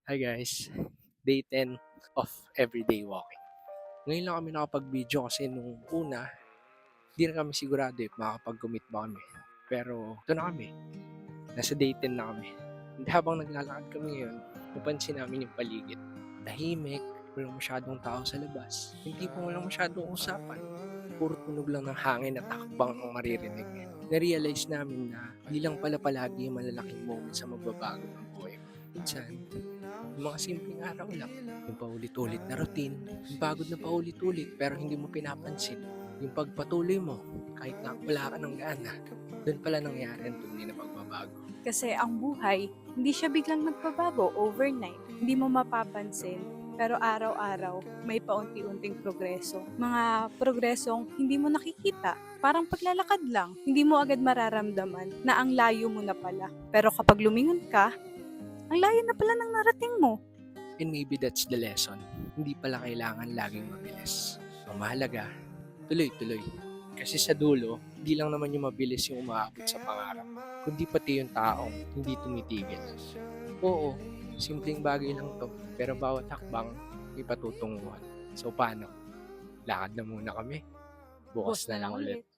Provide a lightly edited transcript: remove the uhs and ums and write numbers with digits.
Hi guys, day 10 of everyday walking. Ngayon lang kami nakapag-video kasi nung una, di na kami sigurado makakapag-commit ba kami. Pero ito na kami, nasa day 10 na kami. And habang naglalakad kami ngayon, napansin namin yung paligid. Tahimik, walang masyadong tao sa labas. Hindi pa walang masyadong usapan. Puro tunog lang ng hangin at hakbang ang maririnig. Na-realize namin na hindi lang pala palagi yung malalaking moments sa magbabago ng buhay mo. Minsan, yung mga simpleng araw lang, yung paulit-ulit na routine, yung pagod na paulit-ulit pero hindi mo pinapansin, yung pagpatuloy mo kahit na wala ka ng gana, doon pala nangyari ang tunay na pagbabago. Kasi ang buhay, hindi siya biglang nagbabago overnight. Hindi mo mapapansin, pero araw-araw may paunti-unting progreso. Mga progresong hindi mo nakikita. Parang paglalakad lang, hindi mo agad mararamdaman na ang layo mo na pala. Pero kapag lumingon ka, ang layo na pala ng narating mo. And maybe that's the lesson. Hindi pala kailangan laging mabilis. Ang mahalaga, tuloy-tuloy. Kasi sa dulo, hindi lang naman yung mabilis yung umaabot sa pangarap, kundi pati yung taong hindi tumitigil. Oo, simpleng bagay lang to, pero bawat hakbang may patutunguhan. So paano? Lakad na muna kami. Bukas Bukas na na lang lang ulit. ulit.